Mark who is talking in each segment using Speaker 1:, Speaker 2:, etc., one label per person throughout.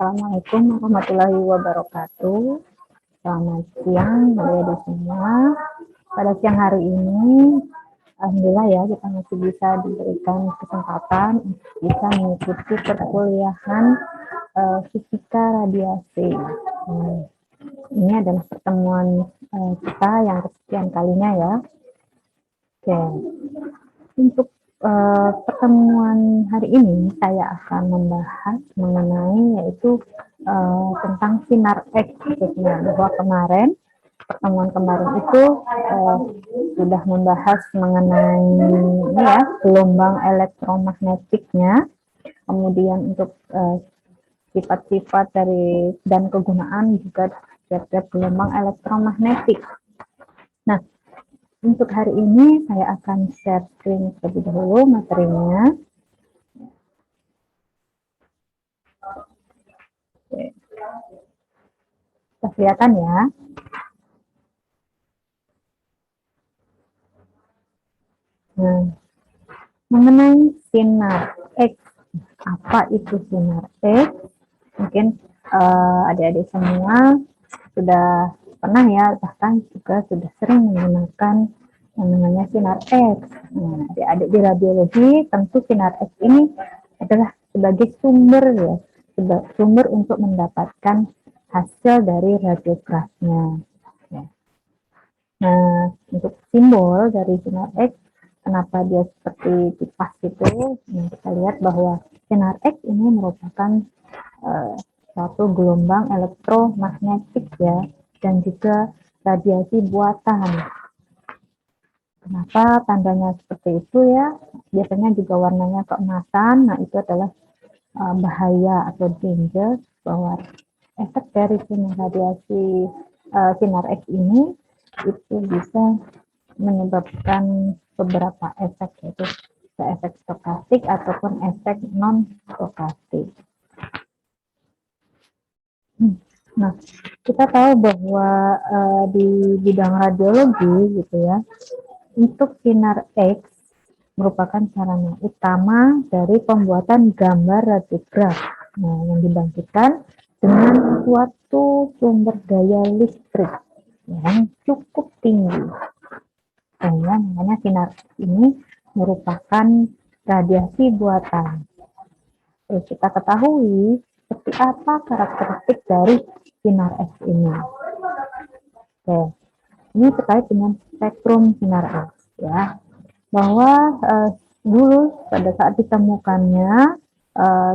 Speaker 1: Assalamualaikum warahmatullahi wabarakatuh. Selamat siang adik-adik semua. Pada siang hari ini, alhamdulillah ya, kita masih bisa diberikan kesempatan untuk bisa mengikuti perkuliahan fisika radiasi. Ini adalah pertemuan kita yang kesekian kalinya ya. Oke, untuk pertemuan hari ini saya akan membahas mengenai yaitu tentang sinar X khususnya, bahwa pertemuan kemarin itu sudah membahas mengenai ini ya, gelombang elektromagnetiknya, kemudian untuk sifat-sifat dari dan kegunaan juga terhadap gelombang elektromagnetik. Nah, untuk hari ini saya akan share screen terlebih dahulu materinya. Oke. Bisa kelihatan ya. Nah, mengenai sinar X, apa itu sinar X? Mungkin adik-adik semua sudah pernah ya, bahkan juga sudah sering menggunakan yang namanya sinar X. Nah, adik-adik di radiologi tentu sinar X ini adalah sebagai sumber ya, sumber untuk mendapatkan hasil dari radiografnya. Ya. Nah, untuk simbol dari sinar X, kenapa dia seperti kipas itu? Nah, kita lihat bahwa sinar X ini merupakan suatu gelombang elektromagnetik ya, dan juga radiasi buatan. Kenapa tandanya seperti itu ya? Biasanya juga warnanya keemasan. Nah, itu adalah bahaya atau danger, bahwa efek dari sinar radiasi sinar X ini itu bisa menyebabkan beberapa efek, yaitu efek stokastik ataupun efek non stokastik. Nah, kita tahu bahwa di bidang radiologi gitu ya, untuk sinar X merupakan sarana utama dari pembuatan gambar radiograf. Nah, yang dibangkitkan dengan suatu sumber daya listrik yang cukup tinggi. Sehingga namanya sinar X ini merupakan radiasi buatan. Terus kita ketahui seperti apa karakteristik dari sinar X ini. Oke, ini terkait dengan spektrum sinar X ya, bahwa dulu pada saat ditemukannya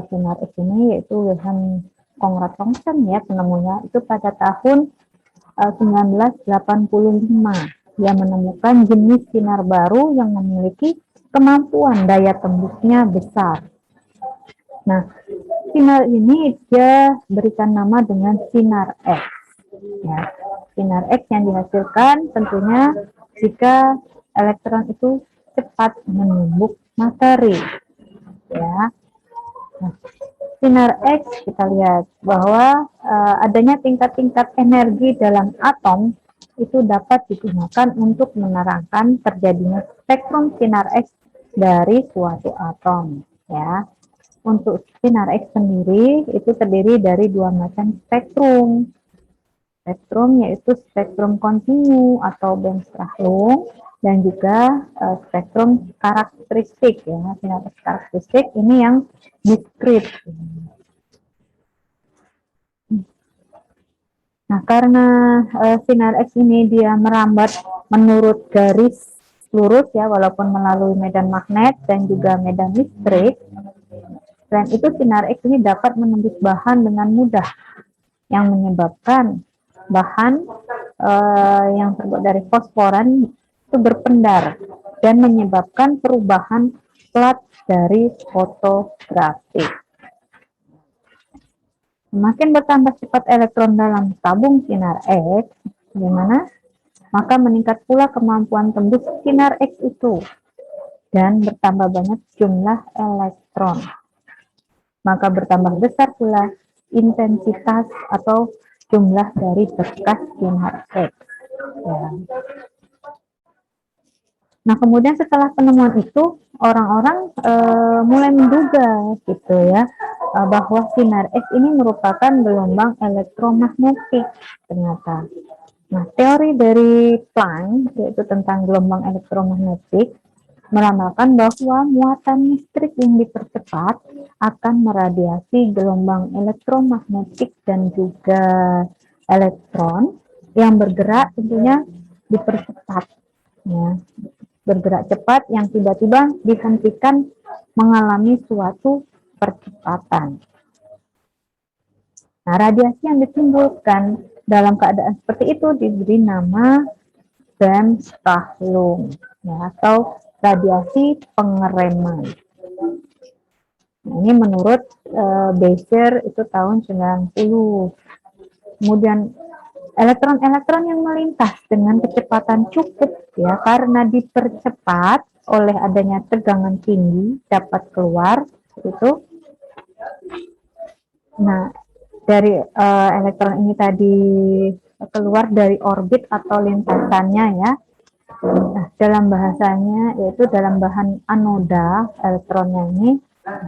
Speaker 1: sinar X ini, yaitu Wilhelm Conrad Thomson ya penemunya, itu pada tahun 1985. Dia menemukan jenis sinar baru yang memiliki kemampuan daya tembusnya besar. Nah, sinar ini dia berikan nama dengan sinar X. Ya, sinar X yang dihasilkan tentunya jika elektron itu cepat menumbuk materi. Ya, nah, sinar X kita lihat bahwa adanya tingkat-tingkat energi dalam atom itu dapat digunakan untuk menerangkan terjadinya spektrum sinar X dari suatu atom. Ya. Untuk sinar X sendiri itu terdiri dari dua macam spektrum. Spektrum yaitu spektrum kontinu atau Bremsstrahlung, dan juga spektrum karakteristik ya. Sinar X karakteristik ini yang diskrit. Nah, karena sinar X ini dia merambat menurut garis lurus ya, walaupun melalui medan magnet dan juga medan listrik. Selain itu, sinar X ini dapat menembus bahan dengan mudah, yang menyebabkan bahan yang terbuat dari fosforan itu berpendar dan menyebabkan perubahan plat dari fotografi. Semakin bertambah cepat elektron dalam tabung sinar X, bagaimana? Maka meningkat pula kemampuan tembus sinar X itu, dan bertambah banyak jumlah elektron. Maka bertambah besar pula intensitas atau jumlah dari bekas sinar X. Ya. Nah, kemudian setelah penemuan itu, orang-orang mulai menduga gitu ya, bahwa sinar X ini merupakan gelombang elektromagnetik ternyata. Nah, teori dari Planck yaitu tentang gelombang elektromagnetik meramalkan bahwa muatan listrik yang dipercepat akan meradiasi gelombang elektromagnetik dan juga elektron yang bergerak tentunya dipercepat, ya, bergerak cepat yang tiba-tiba dihentikan mengalami suatu percepatan. Nah, radiasi yang ditimbulkan dalam keadaan seperti itu diberi nama Bremsstrahlung, ya, atau radiasi pengereman. Nah, ini menurut Becher itu tahun 90. Kemudian elektron-elektron yang melintas dengan kecepatan cukup ya karena dipercepat oleh adanya tegangan tinggi dapat keluar itu. Nah, dari elektron ini tadi keluar dari orbit atau lintasannya ya. Nah, dalam bahasanya yaitu dalam bahan anoda elektronnya ini,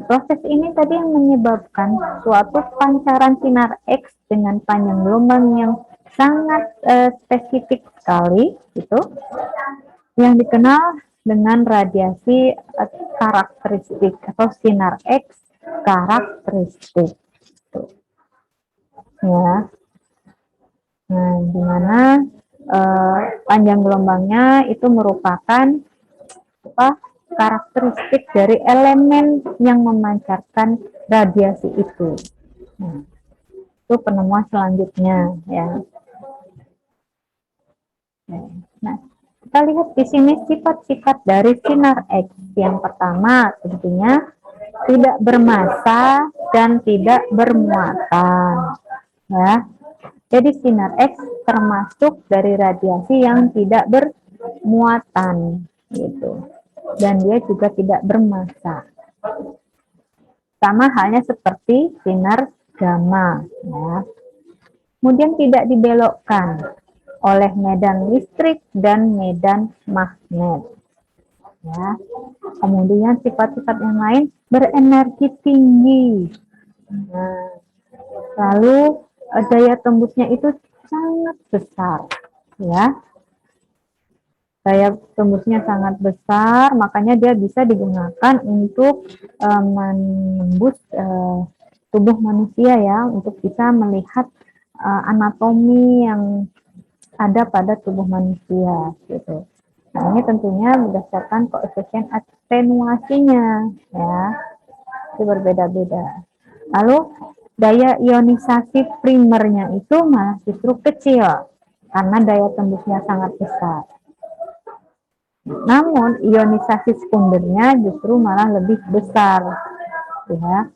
Speaker 1: proses ini tadi yang menyebabkan suatu pancaran sinar X dengan panjang gelombang yang sangat spesifik sekali, gitu, yang dikenal dengan radiasi karakteristik atau sinar X karakteristik. Ya, nah, dimana panjang gelombangnya itu merupakan karakteristik dari elemen yang memancarkan radiasi itu. Nah, itu penemuan selanjutnya ya. Nah, kita lihat di sini sifat-sifat dari sinar X. Yang pertama tentunya tidak bermassa dan tidak bermuatan. Ya, jadi sinar X termasuk dari radiasi yang tidak bermuatan, gitu. Dan dia juga tidak bermassa. Sama halnya seperti sinar gamma. Ya. Kemudian tidak dibelokkan oleh medan listrik dan medan magnet. Ya. Kemudian sifat-sifat yang lain berenergi tinggi. Nah, lalu daya tembusnya itu sangat besar, ya. Daya tembusnya sangat besar, makanya dia bisa digunakan untuk menembus tubuh manusia ya, untuk bisa melihat anatomi yang ada pada tubuh manusia, gitu. Nah, ini tentunya berdasarkan koefisien atenuasinya, ya, itu berbeda-beda. Lalu daya ionisasi primernya itu malah justru kecil karena daya tembusnya sangat besar. Namun ionisasi sekundernya justru malah lebih besar, ya.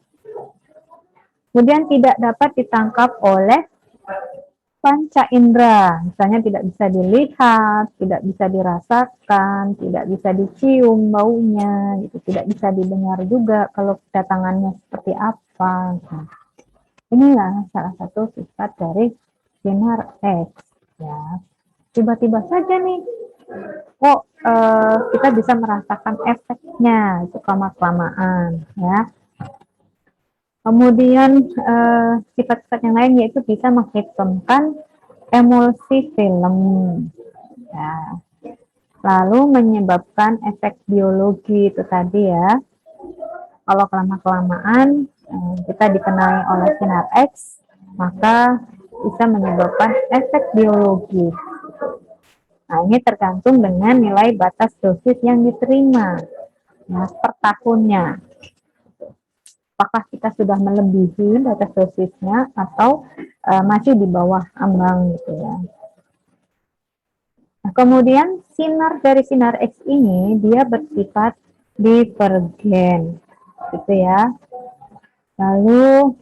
Speaker 1: Kemudian tidak dapat ditangkap oleh panca indera, misalnya tidak bisa dilihat, tidak bisa dirasakan, tidak bisa dicium baunya, gitu. Tidak bisa didengar juga kalau kedatangannya seperti apa. Gitu. Inilah salah satu sifat dari sinar X. Ya, tiba-tiba saja nih, kok kita bisa merasakan efeknya itu lama-kelamaan, ya. Kemudian sifat-sifat yang lain yaitu bisa menghitamkan emulsi film, ya. Lalu menyebabkan efek biologi itu tadi ya. Kalau kelamaan kita dikenali oleh sinar X, maka bisa menyebabkan efek biologi. Nah, ini tergantung dengan nilai batas dosis yang diterima ya, per tahunnya. Apakah kita sudah melebihi batas dosisnya atau masih di bawah ambang gitu ya. Nah, kemudian sinar dari sinar X ini dia bersifat divergen, gitu ya. Lalu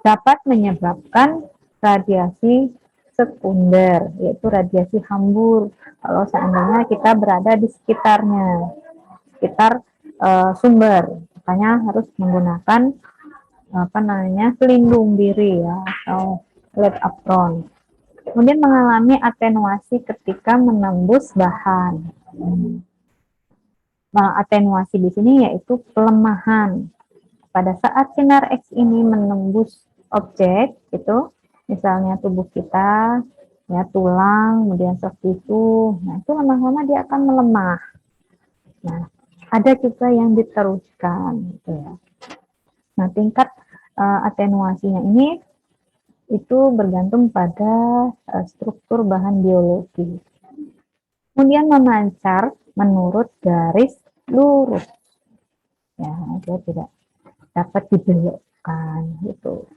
Speaker 1: dapat menyebabkan radiasi sekunder, yaitu radiasi hambur. Kalau seandainya kita berada di sekitar sumber, makanya harus menggunakan pelindung diri ya atau lead apron. Kemudian mengalami atenuasi ketika menembus bahan. Nah, atenuasi di sini yaitu pelemahan. pada saat sinar X ini menembus objek, itu misalnya tubuh kita, ya tulang, kemudian soft tissue, nah itu lama-lama dia akan melemah. Nah, ada juga yang diteruskan, gitu ya. Nah, tingkat atenuasinya ini itu bergantung pada struktur bahan biologi. Kemudian memancar menurut garis lurus. Ya, dia tidak dapat dibelokkan gitu.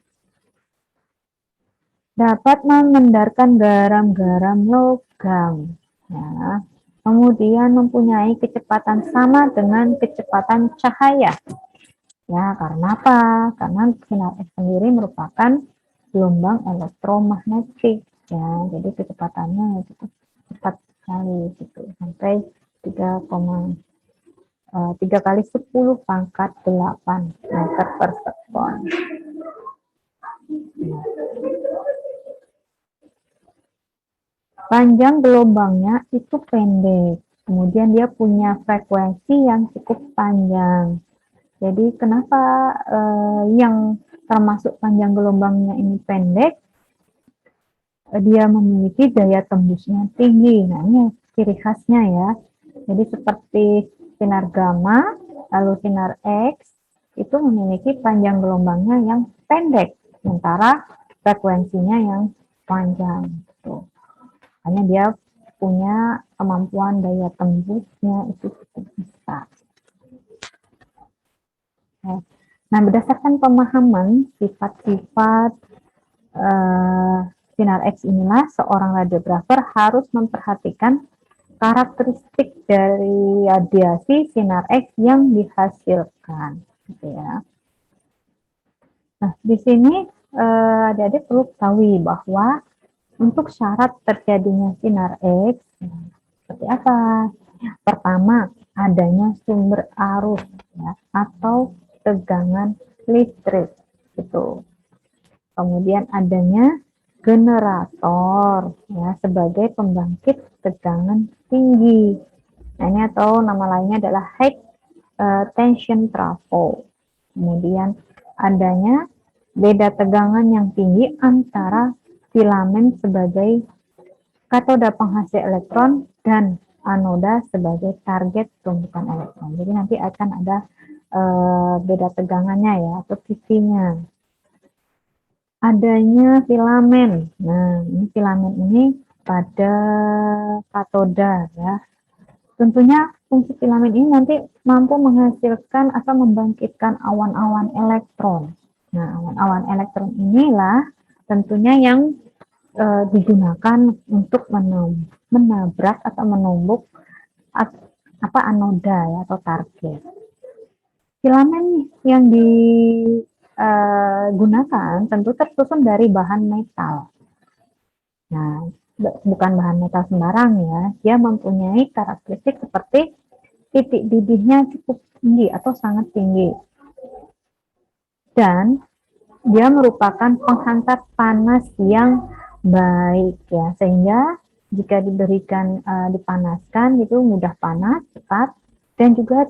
Speaker 1: Dapat mengendarkan garam-garam logam. Ya. Kemudian mempunyai kecepatan sama dengan kecepatan cahaya. Ya, karena apa? Karena sinar X sendiri merupakan gelombang elektromagnetik. Ya, jadi kecepatannya cukup cepat sekali gitu, sampai 3 kali 10 pangkat 8 meter per sekon. Panjang gelombangnya itu pendek, kemudian dia punya frekuensi yang cukup panjang. Jadi kenapa yang termasuk panjang gelombangnya ini pendek? Dia memiliki daya tembusnya tinggi. Nah, ini ciri khasnya ya. Jadi seperti sinar gamma, lalu sinar X, itu memiliki panjang gelombangnya yang pendek, sementara frekuensinya yang panjang. Gitu. Hanya dia punya kemampuan daya tembusnya itu cukup besar. Nah, berdasarkan pemahaman sifat-sifat sinar X inilah seorang radiografer harus memperhatikan karakteristik dari radiasi sinar X yang dihasilkan, gitu ya. Nah, di sini adik-adik perlu ketahui bahwa untuk syarat terjadinya sinar X, seperti apa? Pertama, adanya sumber arus ya, atau tegangan listrik, gitu. Kemudian adanya generator ya, sebagai pembangkit tegangan tinggi. Nah, ini atau nama lainnya adalah high tension trafo. Kemudian adanya beda tegangan yang tinggi antara filamen sebagai katoda penghasil elektron dan anoda sebagai target tumpukan elektron. Jadi nanti akan ada beda tegangannya ya, atau tipinya. Adanya filamen. Nah, ini filamen ini pada katoda ya. Tentunya fungsi filamen ini nanti mampu menghasilkan atau membangkitkan awan-awan elektron. Nah, awan-awan elektron inilah tentunya yang digunakan untuk menabrak atau menumbuk anoda ya, atau target. Filamen yang digunakan tentu tersusun dari bahan metal. Nah, bukan bahan metal sembarang ya, dia mempunyai karakteristik seperti titik didihnya cukup tinggi atau sangat tinggi. Dan dia merupakan penghantar panas yang baik ya, sehingga jika diberikan dipanaskan itu mudah panas, cepat, dan juga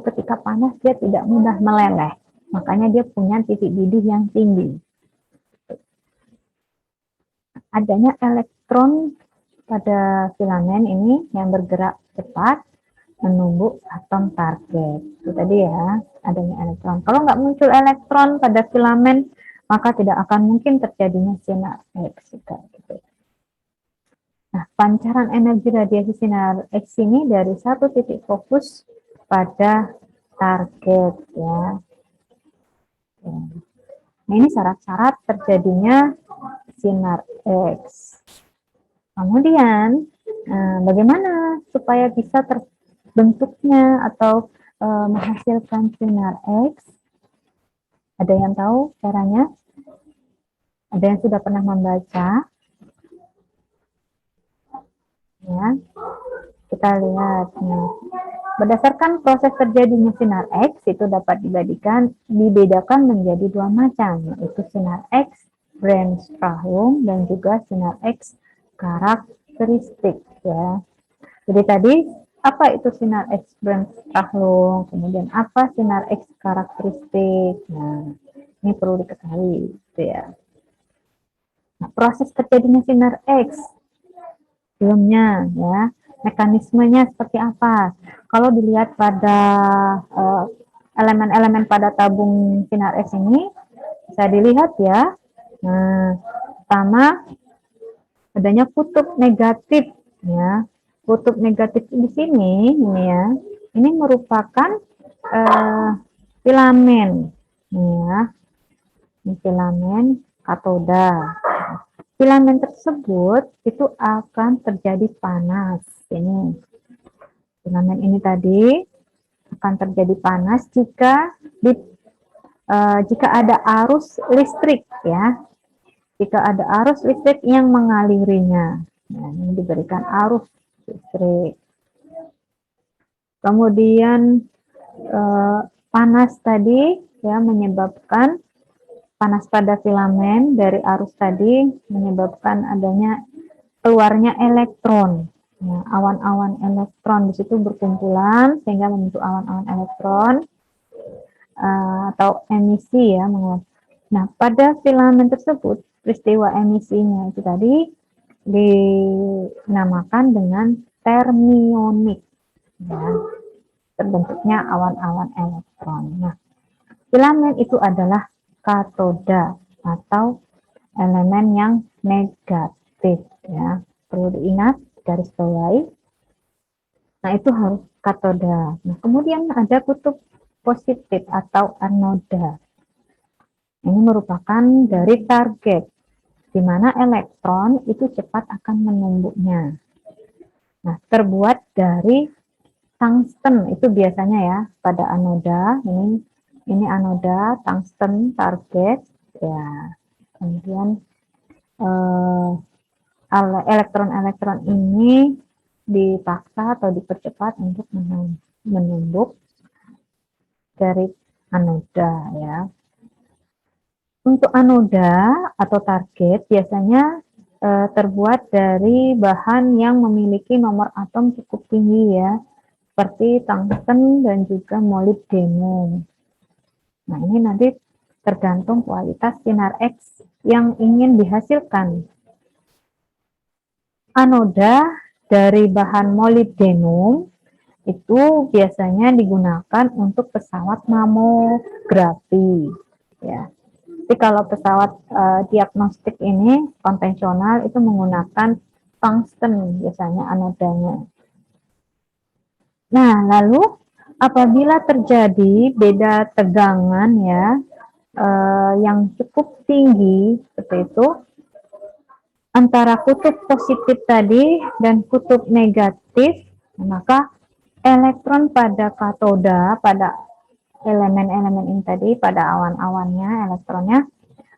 Speaker 1: ketika panas dia tidak mudah meleleh. Makanya dia punya titik didih yang tinggi. Adanya elektron pada filamen ini yang bergerak cepat menumbuk atom target. Itu tadi ya, adanya elektron. Kalau nggak muncul elektron pada filamen, maka tidak akan mungkin terjadinya sinar X. Gitu. Nah, pancaran energi radiasi sinar X ini dari satu titik fokus pada target ya. Nah, ini syarat-syarat terjadinya sinar X. Kemudian, bagaimana supaya bisa terbentuknya atau menghasilkan sinar X? Ada yang tahu caranya? Ada yang sudah pernah membaca? Ya, kita lihat. Nah, berdasarkan proses terjadinya sinar X itu dapat dibedakan menjadi dua macam, yaitu sinar X Bremsstrahlung dan juga sinar X karakteristik ya. Jadi tadi Apa itu sinar X Bremsstrahlung, kemudian apa sinar X karakteristik. Nah, ini perlu diketahui, gitu ya. Nah, proses terjadinya sinar X, filmnya, ya, mekanismenya seperti apa? Kalau dilihat pada elemen-elemen pada tabung sinar X ini, bisa dilihat ya. Nah, pertama adanya kutub negatif, ya. Kutub negatif di sini, ini ya, ini merupakan filamen, ya, ini filamen katoda. Filamen tersebut itu akan terjadi panas. Ini filamen ini tadi akan terjadi panas jika ada arus listrik, ya. Jika ada arus listrik yang mengalirinya. Nah, ini diberikan arus listrik. Kemudian panas tadi ya menyebabkan panas pada filamen dari arus tadi menyebabkan adanya keluarnya elektron. Ya, awan-awan elektron di situ berkumpulan sehingga membentuk awan-awan elektron atau emisi ya. Nah, pada filamen tersebut peristiwa emisinya itu tadi dinamakan dengan termionik. Ya, terbentuknya awan-awan elektron. Nah, filamen itu adalah katoda atau elemen yang negatif, ya. Perlu diingat, garis bawahi. Nah, itu harus katoda. Nah, kemudian ada kutub positif atau anoda. Ini merupakan dari target, di mana elektron itu cepat akan menumbuknya. Nah, terbuat dari tungsten, itu biasanya ya pada anoda. Ini anoda, tungsten, target, ya. Kemudian elektron-elektron ini dipaksa atau dipercepat untuk menumbuk dari anoda, ya. Untuk anoda atau target biasanya terbuat dari bahan yang memiliki nomor atom cukup tinggi, ya, seperti tungsten dan juga molybdenum. Nah, ini nanti tergantung kualitas sinar X yang ingin dihasilkan. Anoda dari bahan molybdenum itu biasanya digunakan untuk pesawat mamografi, ya. Jadi kalau pesawat diagnostik ini konvensional itu menggunakan tungsten biasanya anodanya. Nah, lalu apabila terjadi beda tegangan ya yang cukup tinggi seperti itu antara kutub positif tadi dan kutub negatif, maka elektron pada katoda, pada elemen-elemen ini tadi, pada awan-awannya, elektronnya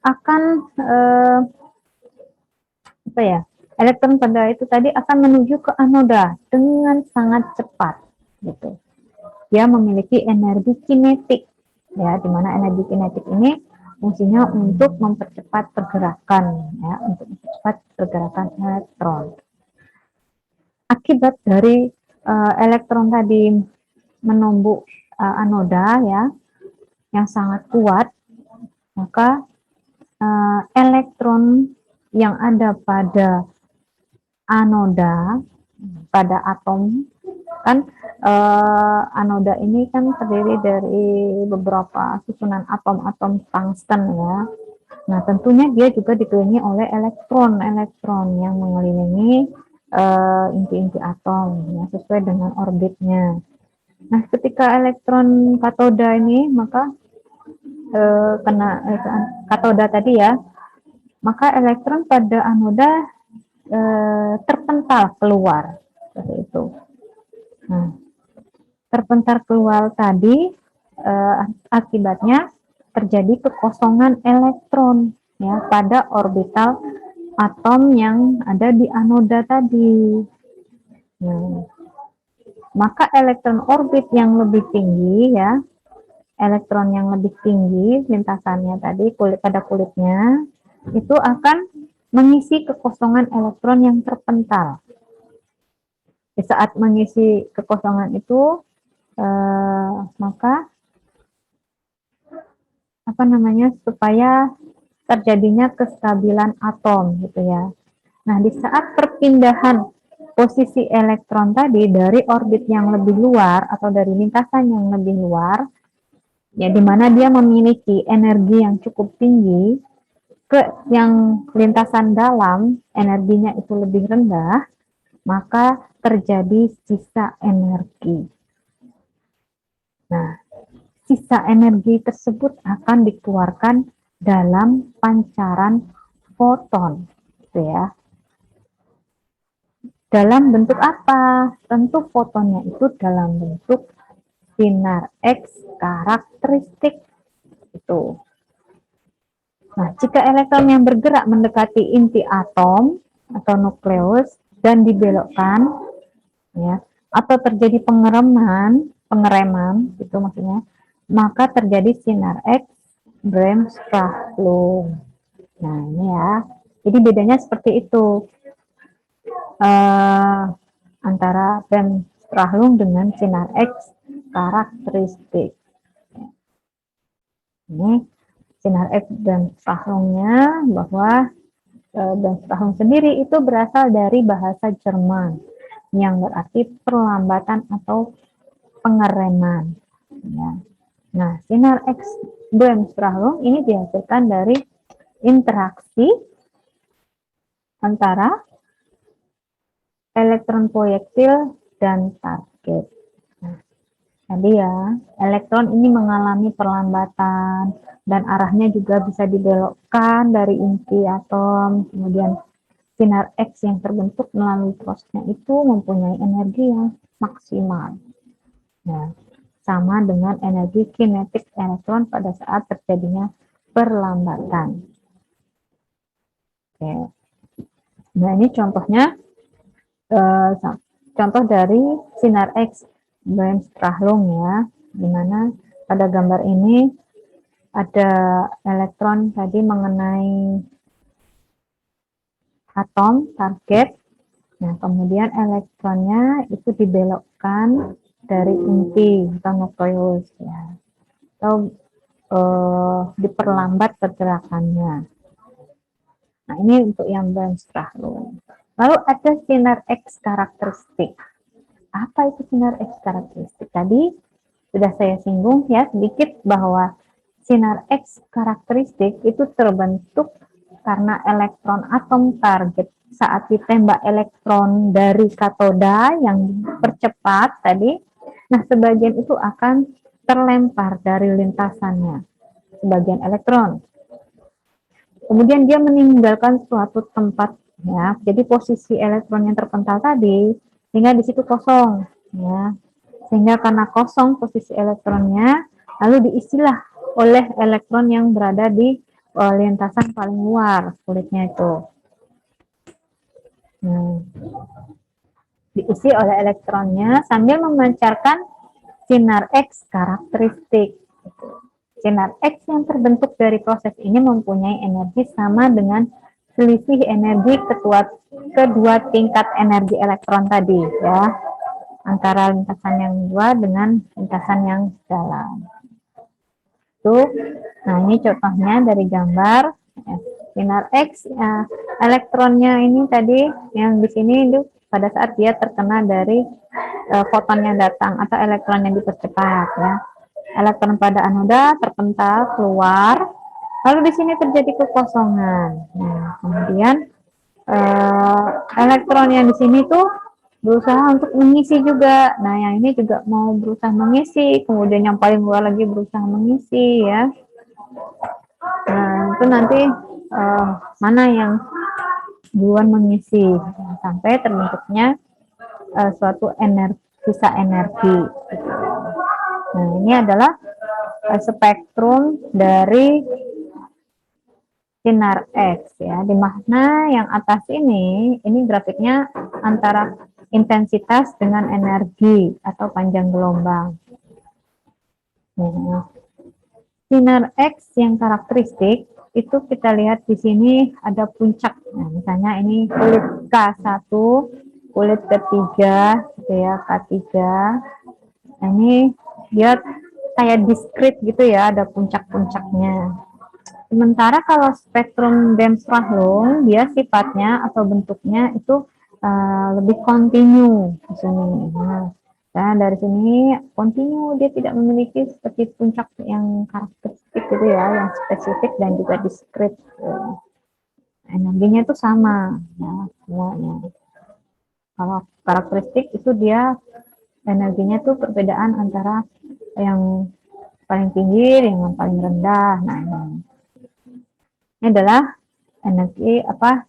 Speaker 1: akan elektron pada itu tadi akan menuju ke anoda dengan sangat cepat, gitu. Dia memiliki energi kinetik, ya, di mana energi kinetik ini fungsinya untuk mempercepat pergerakan, ya, untuk mempercepat pergerakan elektron. Akibat dari elektron tadi menumbuk anoda, ya, yang sangat kuat, maka elektron yang ada pada anoda, pada atom, kan anoda ini kan terdiri dari beberapa susunan atom-atom tungsten, ya. Nah, tentunya dia juga dikelilingi oleh elektron yang mengelilingi inti-inti atom, ya, sesuai dengan orbitnya. Nah, ketika elektron katoda ini maka katoda tadi, ya, maka elektron pada anoda terpental keluar, seperti itu. Nah, terpental keluar tadi akibatnya terjadi kekosongan elektron, ya, pada orbital atom yang ada di anoda tadi. Nah, maka elektron orbit yang lebih tinggi, ya, elektron yang lebih tinggi lintasannya tadi pada kulitnya itu akan mengisi kekosongan elektron yang terpental. Di saat mengisi kekosongan itu, maka apa namanya, supaya terjadinya kestabilan atom gitu ya. Nah, di saat perpindahan posisi elektron tadi dari orbit yang lebih luar atau dari lintasan yang lebih luar, ya di mana dia memiliki energi yang cukup tinggi, ke yang lintasan dalam energinya itu lebih rendah, maka terjadi sisa energi. Nah, sisa energi tersebut akan dikeluarkan dalam pancaran foton, gitu ya. Dalam bentuk apa? Tentu fotonnya itu dalam bentuk sinar X karakteristik itu. Nah, jika elektron yang bergerak mendekati inti atom atau nukleus dan dibelokkan, ya, atau terjadi pengereman, itu maksudnya, maka terjadi sinar X Bremsstrahlung. Nah, ini ya. Jadi bedanya seperti itu. Antara Bremsstrahlung dengan sinar X karakteristik. Ini sinar X Bremsstrahlungnya, bahwa Bremsstrahlung sendiri itu berasal dari bahasa Jerman yang berarti perlambatan atau pengereman. Ya. Nah, sinar X Bremsstrahlung ini dihasilkan dari interaksi antara elektron proyektil dan target. Nah, jadi ya, elektron ini mengalami perlambatan dan arahnya juga bisa dibelokkan dari inti atom. Kemudian sinar X yang terbentuk melalui prosesnya itu mempunyai energi yang maksimal. Nah, sama dengan energi kinetik elektron pada saat terjadinya perlambatan. Oke. Nah, ini contohnya. Contoh dari sinar X Bremsstrahlung ya, dimana pada gambar ini ada elektron tadi mengenai atom target. Nah, kemudian elektronnya itu dibelokkan dari inti atau nukleus ya, atau diperlambat pergerakannya. Nah, ini untuk yang Bremsstrahlung. Lalu ada sinar X karakteristik. Apa itu sinar X karakteristik? Tadi sudah saya singgung ya sedikit bahwa sinar X karakteristik itu terbentuk karena elektron atom target saat ditembak elektron dari katoda yang percepat tadi. Nah, sebagian itu akan terlempar dari lintasannya, sebagian elektron. Kemudian dia meninggalkan suatu tempat ya. Jadi posisi elektron yang terpental tadi sehingga di situ kosong ya. Sehingga karena kosong posisi elektronnya, lalu diisilah oleh elektron yang berada di lintasan paling luar kulitnya itu. Nah, diisi oleh elektronnya sambil memancarkan sinar X karakteristik. Sinar X yang terbentuk dari proses ini mempunyai energi sama dengan selisih energi kedua tingkat energi elektron tadi ya, antara lintasan yang luar dengan lintasan yang dalam. Tuh, nah ini contohnya dari gambar sinar X elektronnya ini tadi yang di sini itu pada saat dia terkena dari foton yang datang atau elektron yang dipercepat ya. Elektron pada anoda terpental keluar, lalu di sini terjadi kekosongan. Nah, kemudian elektron yang di sini tuh berusaha untuk mengisi juga. Nah, yang ini juga mau berusaha mengisi, kemudian yang paling luar lagi berusaha mengisi ya. Nah, itu nanti mana yang duluan mengisi sampai terbentuknya suatu sisa energi. Nah, ini adalah spektrum dari sinar X ya, di mana yang atas ini grafiknya antara intensitas dengan energi atau panjang gelombang. Nah, sinar X yang karakteristik itu kita lihat di sini ada puncak. Nah, misalnya ini kulit K1 kulit ketiga, gitu ya, K3. Nah, ini dia kayak diskrit gitu ya, ada puncak-puncaknya. Sementara kalau spektrum Demstrahung, dia sifatnya atau bentuknya itu lebih kontinu di sini. Nah, dari sini kontinu, dia tidak memiliki seperti puncak yang karakteristik gitu ya, yang spesifik dan juga diskrit. Energinya itu sama, ya, semuanya. Kalau karakteristik itu dia energinya tuh perbedaan antara yang paling tinggi dengan paling rendah. Nah, ini adalah energi apa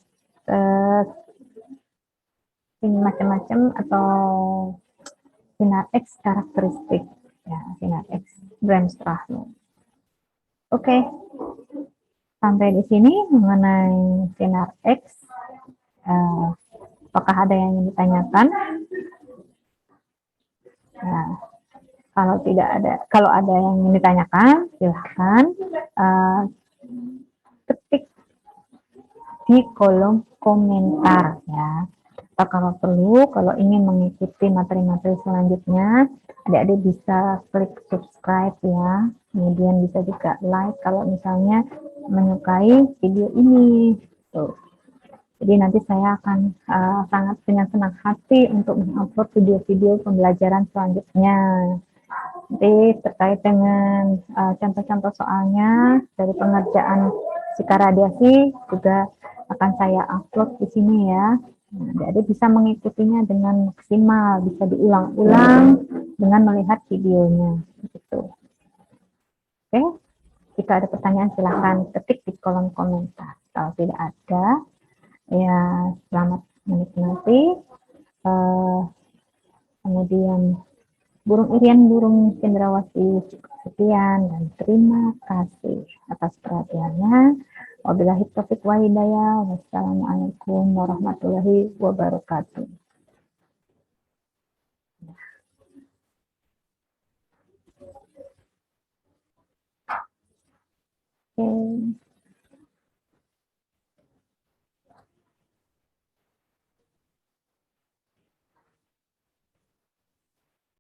Speaker 1: macam-macam atau sinar X karakteristik, ya, sinar X Bremsstrahlung. Oke, sampai di sini mengenai sinar X. Apakah ada yang ingin ditanyakan? Nah, kalau tidak ada, kalau ada yang ingin ditanyakan, silahkan ketik di kolom komentar ya. Atau kalau perlu, kalau ingin mengikuti materi-materi selanjutnya, adik-adik bisa klik subscribe ya. Kemudian bisa juga like kalau misalnya menyukai video ini. Tuh. Jadi nanti saya akan sangat dengan senang hati untuk mengupload video-video pembelajaran selanjutnya. Nanti terkait dengan contoh-contoh soalnya dari pengerjaan psikaradiasi juga akan saya upload di sini ya. Nah, adik bisa mengikutinya dengan maksimal, bisa diulang-ulang dengan melihat videonya. Gitu. Oke, jika ada pertanyaan silahkan ketik di kolom komentar. Kalau tidak ada, ya selamat menikmati. Kemudian burung irian, burung cendrawasih, sekian dan terima kasih atas perhatiannya. Wabillahi taufiq wa hidayah. Wassalamualaikum warahmatullahi wabarakatuh.